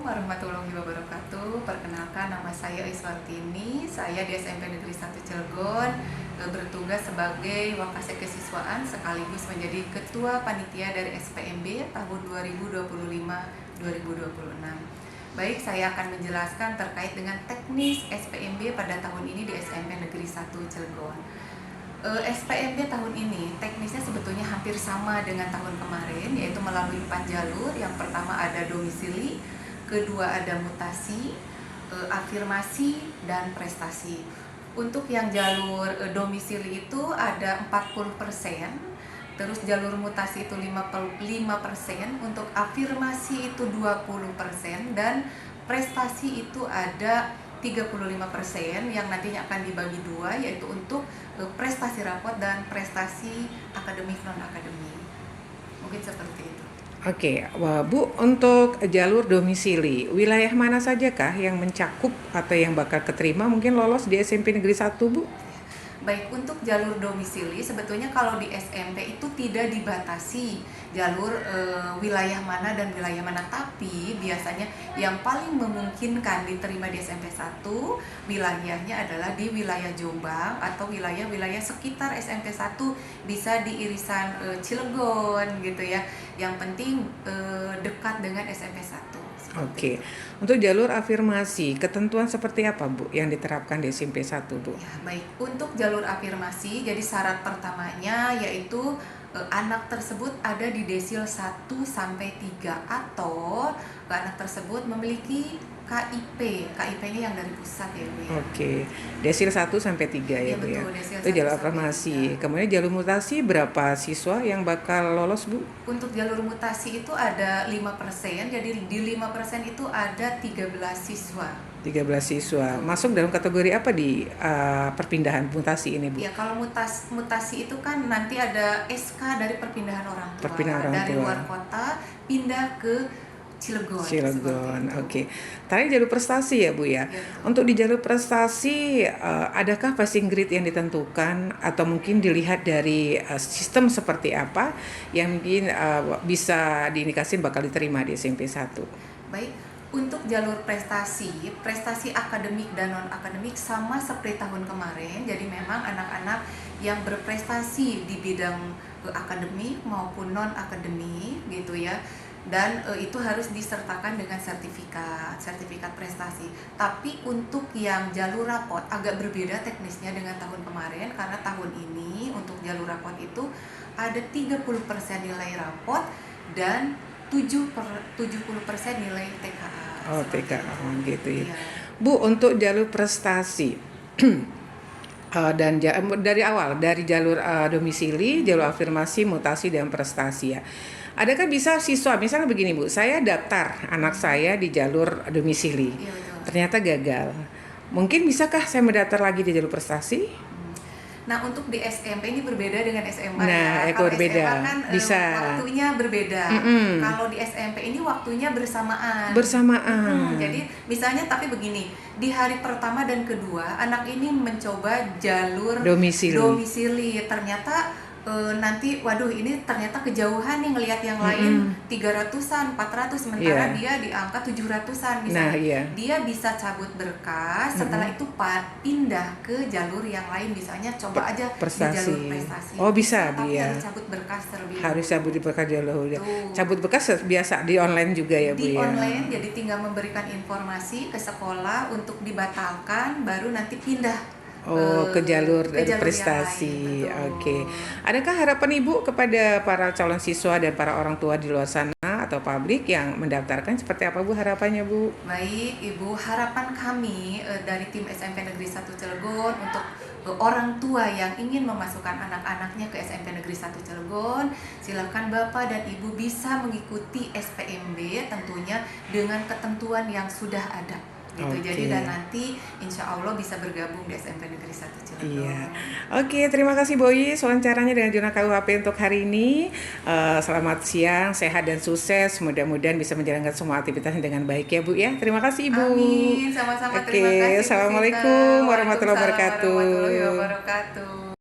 warahmatullahi wabarakatuh. Perkenalkan, nama saya Iswartini. Saya di SMP Negeri 1 Cilegon bertugas sebagai Wakasek Kesiswaan sekaligus menjadi Ketua Panitia dari SPMB tahun 2025-2026. Baik, saya akan menjelaskan terkait dengan teknis SPMB pada tahun ini di SMP Negeri 1 Cilegon. SPMB tahun ini teknisnya sebetulnya hampir sama dengan tahun kemarin, yaitu melalui 4 jalur. Yang pertama ada domisili, kedua ada mutasi, afirmasi, dan prestasi. Untuk yang jalur domisili itu ada 40%, terus jalur mutasi itu 5%, untuk afirmasi itu 20%, dan prestasi itu ada 35% yang nantinya akan dibagi dua, yaitu untuk prestasi rapot dan prestasi akademik non-akademik. Mungkin seperti itu. Oke, Bu, untuk jalur domisili, wilayah mana saja kah yang mencakup atau yang bakal keterima mungkin lolos di SMP Negeri 1, Bu? Baik, untuk jalur domisili sebetulnya kalau di SMP itu tidak dibatasi jalur wilayah mana dan wilayah mana, tapi biasanya yang paling memungkinkan diterima di SMP 1 wilayahnya adalah di wilayah Jombang atau wilayah-wilayah sekitar SMP 1, bisa di irisan Cilegon gitu ya. Yang penting dekat dengan SMP 1. Oke. Untuk jalur afirmasi, ketentuan seperti apa, Bu, yang diterapkan di SMP 1, Bu? Ya, baik. Untuk jalur afirmasi, jadi syarat pertamanya yaitu anak tersebut ada di desil 1 sampai 3 atau anak tersebut memiliki KIP. KIP ini yang dari pusat ya, Bu ya. Oke. Desil 1 sampai 3 ya, Bu ya. Desil Itu jalur 1 sampai afirmasi. 3. Kemudian jalur mutasi, berapa siswa yang bakal lolos, Bu? Untuk jalur mutasi itu ada 5%, jadi di 5% itu ada 13 siswa. 13 siswa. Masuk dalam kategori apa di perpindahan mutasi ini, Bu? Ya, kalau mutasi itu kan nanti ada SK dari perpindahan orang tua. Perpindahan orang dari tua. luar kota pindah ke Cilegon, oke. Tadi jalur prestasi ya, Bu ya. Ya. Untuk di jalur prestasi, adakah passing grade yang ditentukan atau mungkin dilihat dari sistem seperti apa yang mungkin bisa diindikasikan bakal diterima di SMP 1? Baik, untuk jalur prestasi akademik dan non-akademik sama seperti tahun kemarin. Jadi memang anak-anak yang berprestasi di bidang akademik maupun non-akademik gitu ya. Dan itu harus disertakan dengan sertifikat prestasi. Tapi untuk yang jalur rapot agak berbeda teknisnya dengan tahun kemarin, karena tahun ini untuk jalur rapot itu ada 30% nilai rapot dan 70% nilai TKA. Oh, TKA gitu ya. Iya. Bu, untuk jalur prestasi dan dari jalur domisili, jalur afirmasi, mutasi, dan prestasi ya. Adakah bisa siswa, misalnya begini, Bu, saya daftar anak saya di jalur domisili, Iya, betul. ternyata gagal. Mungkin bisakah saya mendaftar lagi di jalur prestasi? Nah, untuk di SMP ini berbeda dengan SMA Nah, ya. Kalau berbeda. SMA kan Bisa. waktunya berbeda. Kalau di SMP ini waktunya bersamaan. Jadi misalnya tapi begini, di hari pertama dan kedua anak ini mencoba jalur domisili. Ternyata nanti waduh ini ternyata kejauhan nih ngelihat yang lain 300-an, 400, sementara dia di angka 700-an misalnya. Nah, iya. Dia bisa cabut berkas, setelah itu pindah ke jalur yang lain, misalnya coba aja prestasi. di jalur prestasi. Oh, bisa tapi dia. harus cabut berkas terlebih Harus cabut di berkas dulu. Tuh. Cabut berkas biasa di online juga ya, Bu di ya. online, jadi tinggal memberikan informasi ke sekolah untuk dibatalkan, baru nanti pindah ke jalur yang prestasi. lain, Oke. Adakah harapan Ibu kepada para calon siswa dan para orang tua di luar sana atau publik yang mendaftarkan, seperti apa, Bu, harapannya, Bu? Baik, Ibu, harapan kami dari tim SMP Negeri 1 Cilegon untuk orang tua yang ingin memasukkan anak-anaknya ke SMP Negeri 1 Cilegon, silakan Bapak dan Ibu bisa mengikuti SPMB tentunya dengan ketentuan yang sudah ada. Gitu. Oke. Jadi dan nanti insya Allah bisa bergabung di SMP Negeri 1 Cilegon. Iya. Oke, terima kasih Boy wawancaranya dengan Jurnal KUHP untuk hari ini. Selamat siang, sehat dan sukses. Mudah-mudahan bisa menjalankan semua aktivitasnya dengan baik ya, Bu ya. Terima kasih, Ibu. Amin, sama-sama. Oke, Terima kasih. Assalamualaikum warahmatullahi Waalaikumsalam wabarakatuh. warahmatullahi wabarakatuh.